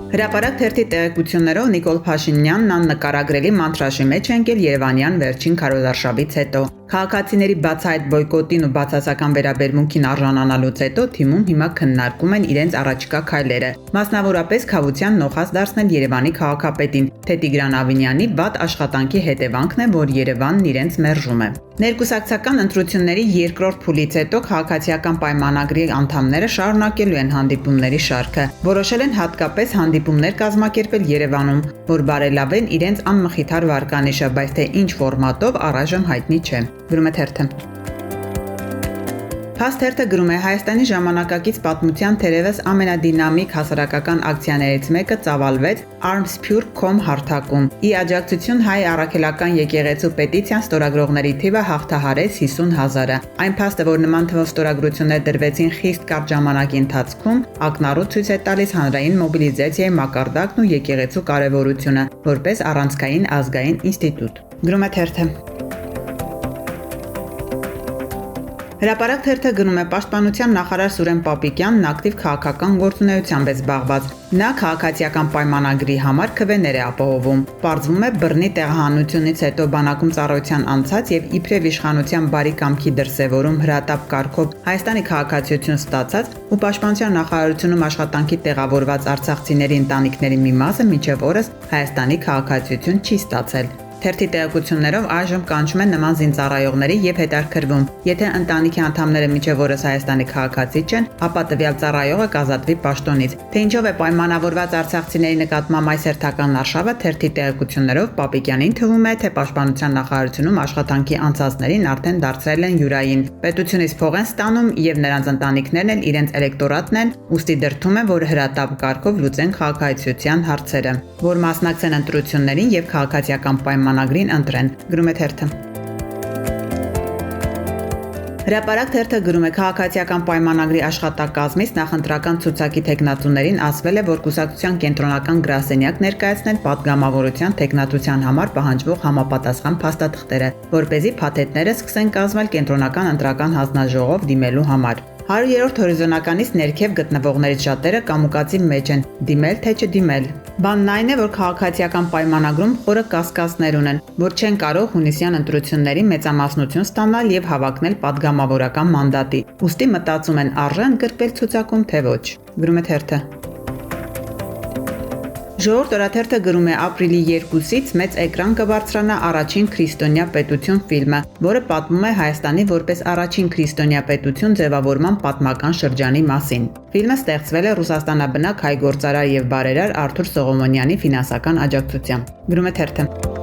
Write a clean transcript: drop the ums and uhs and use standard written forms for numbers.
Հրապարակ թերթի տեղեկություններով Նիկոլ Փաշինյանն աննկարագրելի մանրաշի մեջ է ընկել Երևանյան վերջին քարոզարշավից հետո։ Քաղաքացիների բացահայտ բոյկոտին ու բացասական վերաբերմունքին արժանանալուց հետո թիմում հիմա քննարկում են իրենց առաջիկա քայլերը, մասնավորապես քավության նոխազ դարձնել Երևանի քաղաքապետին, թե Տիգրան Ավինյանի վատ աշխատանքի հետևանքն է, որ Երևանն իրենց մերժում է։ Ներկուսակցական ընտրությունների երկրորդ փուլից հետո քաղաքացիական պայմանագրի անդամները շարունակելու են հանդիպումների շարքը, որոշել են հատկապես հանդիպումներ կազմակերպել Երևանում, որ բարելավեն իրենց անմխիթար վարկանիշը, բայց թե ինչ ֆորմատով առայժմ հայտնի չէ։ Գրում է թերթը։ Փաստ թերթը գրում է Հայաստանի ժամանակակից պատմության թերևս ամենադինամիկ հասարակական ակցիաներից մեկը ծավալվեց armspure.com հարթակում։ Ի աջակցություն հայ առաքելական եկեղեցու պետիցիան ստորագրողների թիվը հաղթահարեց 50,000-ը։ Այն փաստը, որ նման թվով ստորագրություններ դրվեցին խիստ կարճ ժամանակի ընթացքում, ակնառու ցույց է տալիս հանրային մոբիլիզացիայի մակարդակն ու եկեղեցու կարևորությունը որպես առանցքային ազգային ինստիտուտ։ Գրում է թերթը։ Հրապարակ թերթը գրում է Պաշտպանության նախարար Սուրեն Պապիկյանն ակտիվ քաղաքական գործունեությամբ է զբաղված։ Նա քաղաքացիական պայմանագրի համար քվեներ է ապահովում։ Պարզվում է բռնի տեղահանությունից հետո բանակում ծառայության անցած եւ իբրև իշխանության բարի կամքի դրսեւորում հրատապ կարգով Հայաստանի քաղաքացիություն ստացած ու Պաշտպանության նախարարությունում աշխատանքի տեղավորված արցախցիների ընտանիքների մի մասը մինչև օրս Հայաստանի քաղաքացիություն չի ստացել։ Թերթի տեղեկություններով այժմ կանչում են նման զինծառայողների եւ հետաքրվում, եթե ընտանիքի անդամները մինչև օրս Հայաստանի քաղաքացի չեն, ապա տվյալ ծառայողը կազատվի պաշտոնից։ Թե ինչով է պայմանավորված արցախցիների նկատմամբ այս հերթական արշավը, թերթի տեղեկություններով Պապիկյանին թվում է, թե Պաշտպանության նախարարությունում աշխատանքի անցածներին արդեն դարձել են յուրային։ Պետությունից փող են ստանում եւ նրանց ընտանիքներն էլ իրենց էլեկտորատն են, ուստի դրդում են, որ հրատապ կարգով լուծեն քաղաքացիության հարցերը, որ մասնակցեն ընտրություններին եւ քաղաքացիական պայմանագրին ընտրեն, գրում է թերթը։ Հրապարակ թերթը գրում է քաղաքացիական պայմանագրի աշխատակազմից նախընտրական ցուցակի թեկնածուներին ասվել է, որ կուսակցության կենտրոնական գրասենյակ ներկայացնել պատգամավորության թեկնածության համար պահանջվող համապատասխան փաստաթղթերը, որպեսզի փաթեթները սկսեն կազմել կենտրոնական ընտրական հանձնաժողով դիմելու համար։ 100-րդ հորիզոնականից ներքև գտնվողներից շատերը կամուկածի մեջ են, դիմել թե չդիմել։ Բանն այն է, որ քաղաքացիական պայմանագրում խորը կասկածներ ունեն, որ չեն կարող հունիսյան ընտրությունների մեծամասնություն ստանալ եւ հավակնել պատգամավորական մանդատի։ Ուստի մտածում են արժե ընդգրկվել ցուցակում թե ոչ։ Գրում է թերթը։ Ժողովուրդ օրաթերթը գրում է ապրիլի 2-ից մեծ էկրան կբարձրանա առաջին քրիստոնյա պետություն ֆիլմը, որը պատմում է Հայաստանի որպես առաջին քրիստոնյա պետություն ձևավորման պատմական շրջանի մասին։ Ֆիլմը ստեղծվել է Ռուսաստանաբնակ հայ գործարար եւ բարերար Արթուր Սողոմոնյանի ֆինանսական աջակցությամբ։ Գրում է թերթը։